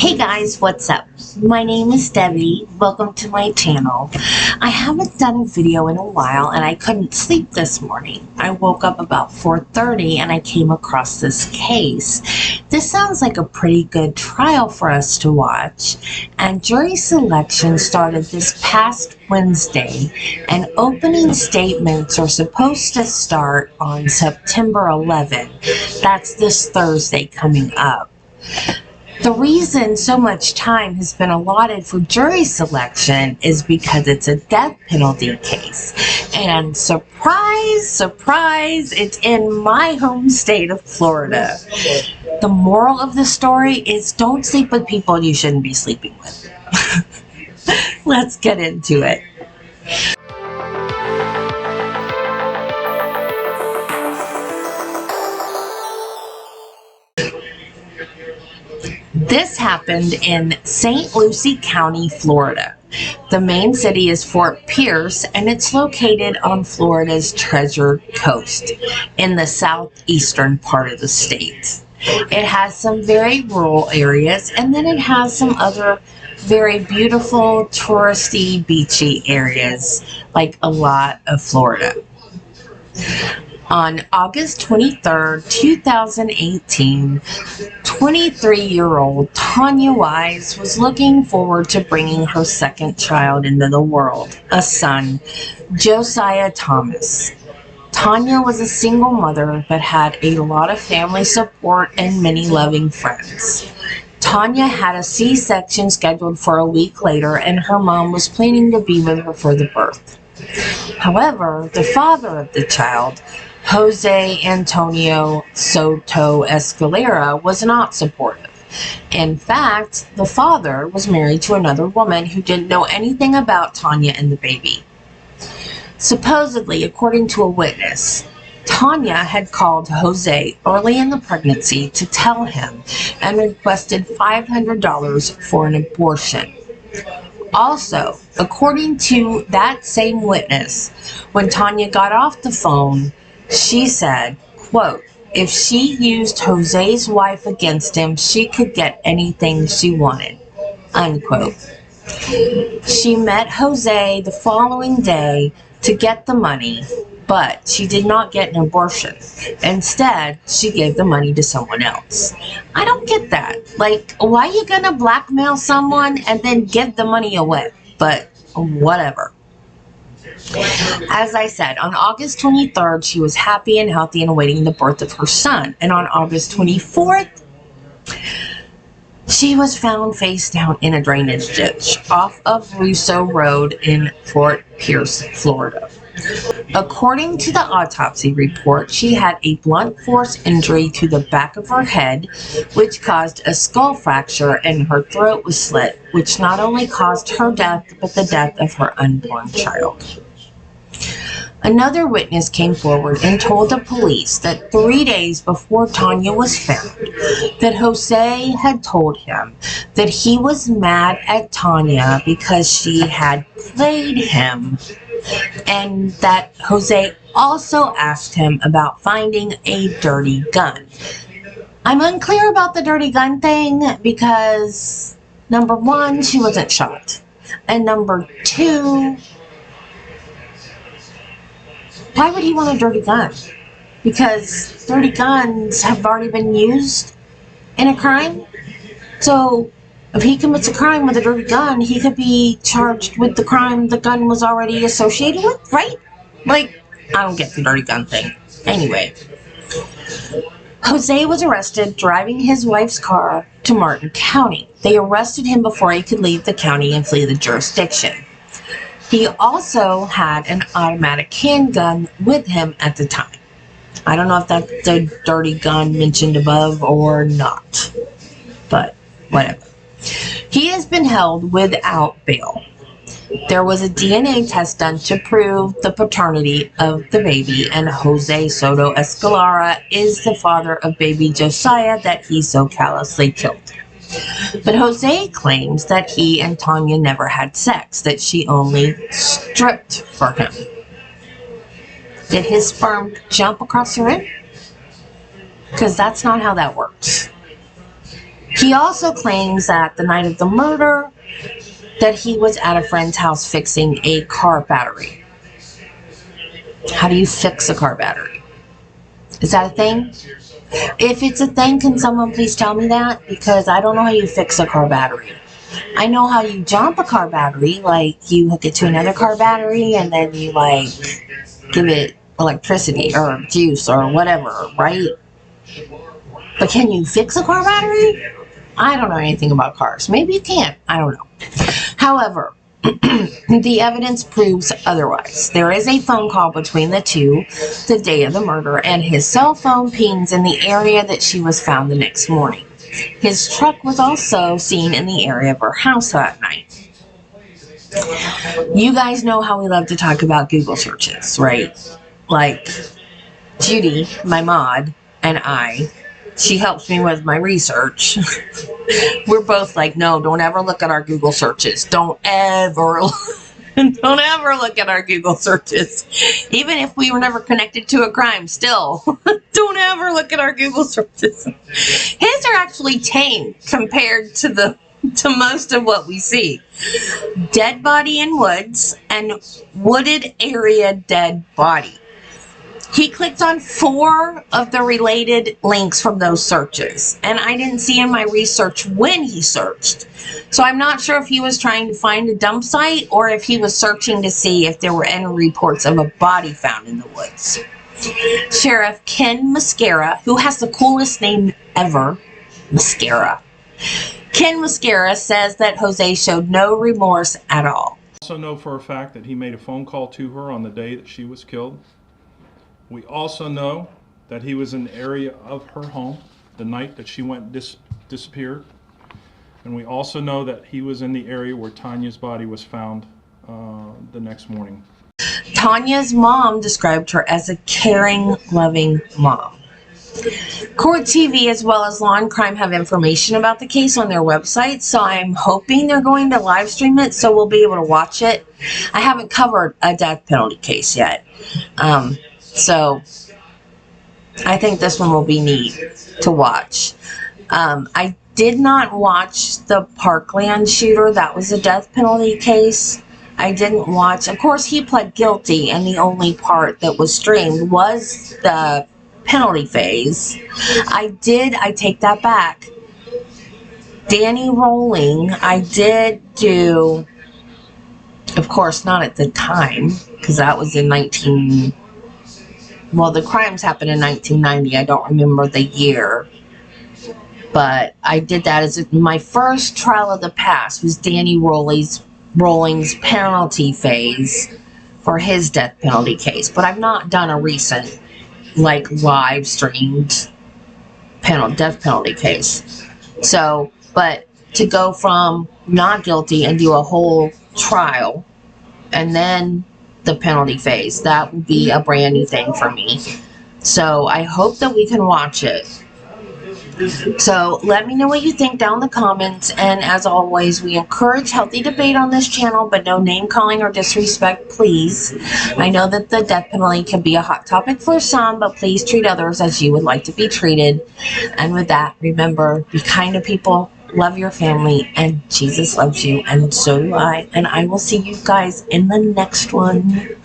Hey guys, what's up? My name is Debbie. Welcome to my channel. I haven't done a video in a while and I couldn't sleep this morning. I woke up about 4:30 and I came across this case. This sounds like a pretty good trial for us to watch, and jury selection started this past Wednesday, and opening statements are supposed to start on September 11th. That's this Thursday coming up. The reason so much time has been allotted for jury selection is because it's a death penalty case. And surprise, surprise, it's in my home state of Florida. The moral of the story is don't sleep with people you shouldn't be sleeping with. Let's get into it. This happened in St. Lucie County, Florida. The main city is Fort Pierce, and it's located on Florida's Treasure Coast in the southeastern part of the state. It has some very rural areas, and then it has some other very beautiful, touristy, beachy areas, like a lot of Florida. On August 23rd, 2018, 23-year-old Tania Wise was looking forward to bringing her second child into the world, a son, Josiah Thomas. Tania was a single mother but had a lot of family support and many loving friends. Tania had a C-section scheduled for a week later, and her mom was planning to be with her for the birth. However, the father of the child, Jose Antonio Soto-Escalera, was not supportive. In fact, the father was married to another woman who didn't know anything about Tania and the baby. Supposedly, according to a witness, Tania had called Jose early in the pregnancy to tell him and requested $500 for an abortion. Also, according to that same witness, when Tania got off the phone, she said, quote, if she used Jose's wife against him, she could get anything she wanted, unquote. She met Jose the following day to get the money, but she did not get an abortion. Instead, she gave the money to someone else. I don't get that. Like, why are you gonna blackmail someone and then give the money away? But whatever. As I said, on August 23rd, she was happy and healthy and awaiting the birth of her son. And on August 24th, she was found face down in a drainage ditch off of Russo Rd in Fort Pierce, Florida. According to the autopsy report, she had a blunt force injury to the back of her head, which caused a skull fracture, and her throat was slit, which not only caused her death, but the death of her unborn child. Another witness came forward and told the police that 3 days before Tania was found, that Jose had told him that he was mad at Tania because she had played him, and that Jose also asked him about finding a dirty gun. I'm unclear about the dirty gun thing because, number one, she wasn't shot, and number two, why would he want a dirty gun? Because dirty guns have already been used in a crime. So if he commits a crime with a dirty gun, he could be charged with the crime the gun was already associated with, right? Like, I don't get the dirty gun thing. Anyway, Jose was arrested driving his wife's car to Martin County. They arrested him before he could leave the county and flee the jurisdiction. He also had an automatic handgun with him at the time. I don't know if that's the dirty gun mentioned above or not, but whatever. He has been held without bail. There was a DNA test done to prove the paternity of the baby, and Jose Soto-Escalera is the father of baby Josiah that he so callously killed. But Jose claims that he and Tania never had sex, that she only stripped for him. Did his sperm jump across the rim? Because that's not how that works. He also claims that the night of the murder, that he was at a friend's house fixing a car battery. How do you fix a car battery? Is that a thing? If it's a thing, can someone please tell me that? Because I don't know how you fix a car battery. I know how you jump a car battery, like you hook it to another car battery and then you like give it electricity or juice or whatever, right? But can you fix a car battery? I don't know anything about cars. Maybe you can. I don't know. However, the evidence proves otherwise. There is a phone call between the two the day of the murder, and his cell phone pings in the area that she was found the next morning. His truck was also seen in the area of her house that night. You guys know how we love to talk about Google searches, right? Like Judy, my mod, and she helps me with my research. We're both like, no, don't ever look at our Google searches. Don't ever look at our Google searches. Even if we were never connected to a crime, still, don't ever look at our Google searches. His are actually tame compared to most of what we see. Dead body in woods and wooded area dead body. He clicked on 4 of the related links from those searches, and I didn't see in my research when he searched. So I'm not sure if he was trying to find a dump site or if he was searching to see if there were any reports of a body found in the woods. Sheriff Ken Mascara, who has the coolest name ever, Mascara. Ken Mascara says that Jose showed no remorse at all. We also know for a fact that he made a phone call to her on the day that she was killed. We also know that he was in the area of her home the night that she went disappeared. And we also know that he was in the area where Tania's body was found the next morning. Tania's mom described her as a caring, loving mom. Court TV as well as Law and Crime have information about the case on their website, so I'm hoping they're going to live stream it so we'll be able to watch it. I haven't covered a death penalty case yet. So I think this one will be neat to watch. I did not watch the Parkland shooter. That was a death penalty case. I didn't watch. Of course, he pled guilty, and the only part that was streamed was the penalty phase. I take that back. Danny Rolling, I did do, of course, not at the time, because that was in the crimes happened in 1990. I don't remember the year. But I did that as my first trial of the past was Danny Rolling's penalty phase for his death penalty case. But I've not done a recent, live streamed death penalty case. So, but to go from not guilty and do a whole trial and then the penalty phase, that would be a brand new thing for me. So I hope that we can watch it. So let me know what you think down in the comments, and as always, we encourage healthy debate on this channel, but no name calling or disrespect, please. I know that the death penalty can be a hot topic for some, but please treat others as you would like to be treated. And with that, remember, be kind to people, love your family, and Jesus loves you, and so do I. And I will see you guys in the next one.